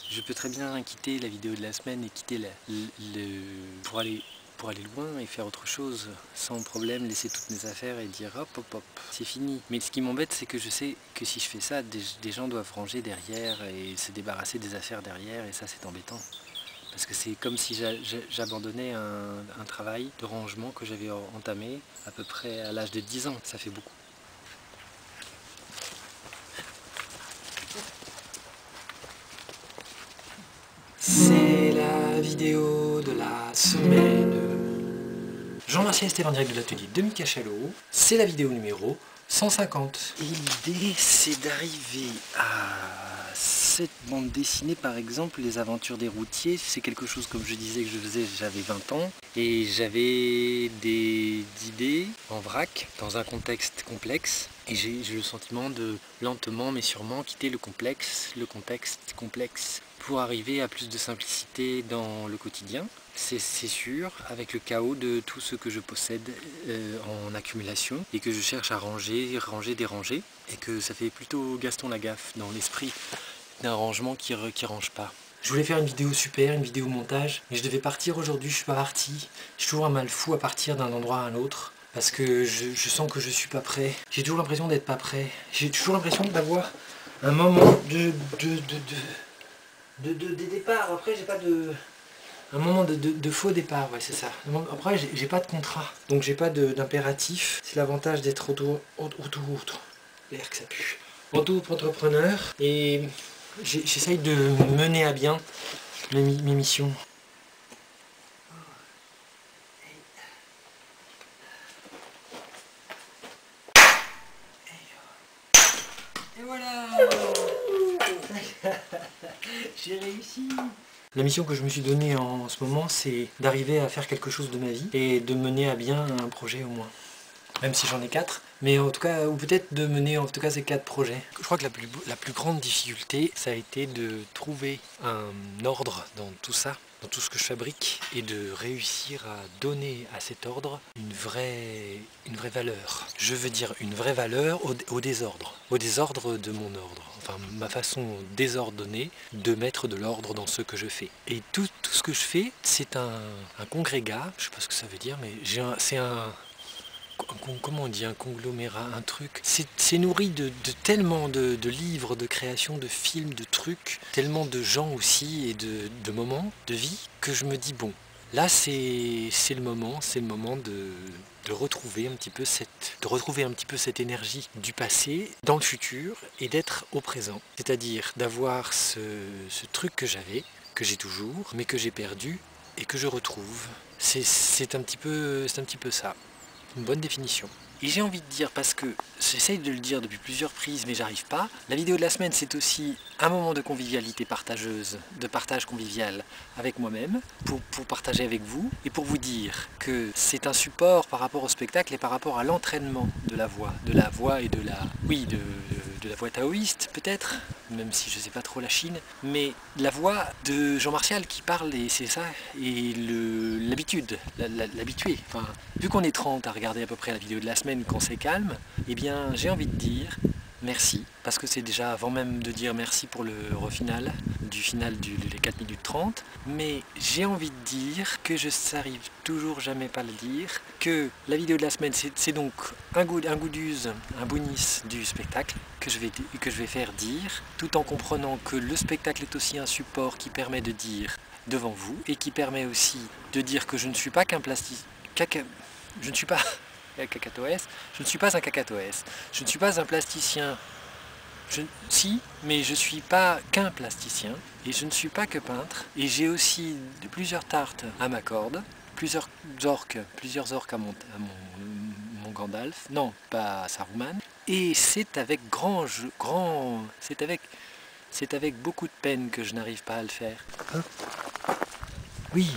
Je peux très bien quitter la vidéo de la semaine et quitter pour aller loin et faire autre chose sans problème, laisser toutes mes affaires et dire hop hop hop, c'est fini. Mais ce qui m'embête, c'est que je sais que si je fais ça, des gens doivent ranger derrière et se débarrasser des affaires derrière, et ça c'est embêtant. Parce que c'est comme si j'abandonnais un travail de rangement que j'avais entamé à peu près à l'âge de 10 ans, ça fait beaucoup. C'est la vidéo de la semaine. Jean-Martial Estève en direct de l'atelier de Mika Chalot. C'est la vidéo numéro 150. Et l'idée, c'est d'arriver à cette bande dessinée, par exemple, Les Aventures des Routiers. C'est quelque chose, comme je disais, que je faisais, j'avais 20 ans. Et j'avais des idées en vrac, dans un contexte complexe. Et j'ai le sentiment de, lentement mais sûrement, quitter le contexte complexe, pour arriver à plus de simplicité dans le quotidien. C'est sûr, avec le chaos de tout ce que je possède en accumulation et que je cherche à ranger, déranger, et que ça fait plutôt Gaston Lagaffe dans l'esprit d'un rangement qui range pas. Je voulais faire une vidéo super, une vidéo montage, mais je devais partir aujourd'hui, je suis pas parti. J'ai toujours un mal fou à partir d'un endroit à un autre, parce que je sens que je suis pas prêt. J'ai toujours l'impression d'être pas prêt. J'ai toujours l'impression d'avoir un moment de départ. Après, j'ai pas de... Un moment de faux départ, ouais, c'est ça. Après, j'ai pas de contrat, donc j'ai pas d'impératif. C'est l'avantage d'être l'air que ça pue. Auto-entrepreneur, et j'essaye de mener à bien mes missions. Et voilà. J'ai réussi. La mission que je me suis donnée en ce moment, c'est d'arriver à faire quelque chose de ma vie et de mener à bien un projet au moins. Même si j'en ai 4, mais en tout cas, ou peut-être de mener en tout cas ces 4 projets. Je crois que la plus grande difficulté, ça a été de trouver un ordre dans tout ça, dans tout ce que je fabrique, et de réussir à donner à cet ordre une vraie valeur. Je veux dire une vraie valeur au désordre de mon ordre. Enfin, ma façon désordonnée de mettre de l'ordre dans ce que je fais. Et tout ce que je fais, c'est un congrégat, je sais pas ce que ça veut dire, mais c'est comment on dit, un conglomérat, un truc. C'est nourri de tellement de livres, de créations, de films, de trucs, tellement de gens aussi et de moments de vie, que je me dis bon, là c'est le moment de retrouver un petit peu cette énergie du passé dans le futur et d'être au présent. C'est-à-dire d'avoir ce truc que j'ai toujours, mais que j'ai perdu et que je retrouve. C'est un petit peu ça. Une bonne définition. Et j'ai envie de dire, parce que j'essaye de le dire depuis plusieurs prises mais j'arrive pas, la vidéo de la semaine c'est aussi un moment de convivialité partageuse, de partage convivial avec moi-même, pour partager avec vous et pour vous dire que c'est un support par rapport au spectacle et par rapport à l'entraînement de la voix et de la voix taoïste peut-être, même si je sais pas trop la Chine, mais la voix de Jean-Martial qui parle, et c'est ça, et l'habitude, l'habitué. Enfin, vu qu'on est 30 à regarder à peu près la vidéo de la semaine quand c'est calme, eh bien j'ai envie de dire merci, parce que c'est déjà avant même de dire merci pour le refinal, les 4 minutes 30, mais j'ai envie de dire que je n'arrive toujours jamais pas à le dire, que la vidéo de la semaine c'est donc un goût d'use, un bonus du spectacle que je vais faire dire, tout en comprenant que le spectacle est aussi un support qui permet de dire devant vous, et qui permet aussi de dire que je ne suis pas qu'un je ne suis pas un cacatoès, je ne suis pas un cacatoès, je ne suis pas un plasticien. Si, mais je ne suis pas qu'un plasticien, et je ne suis pas que peintre, et j'ai aussi plusieurs tartes à ma corde, plusieurs orques à mon Gandalf, non, pas à Saruman, et c'est avec c'est avec beaucoup de peine que je n'arrive pas à le faire. Hein? Oui.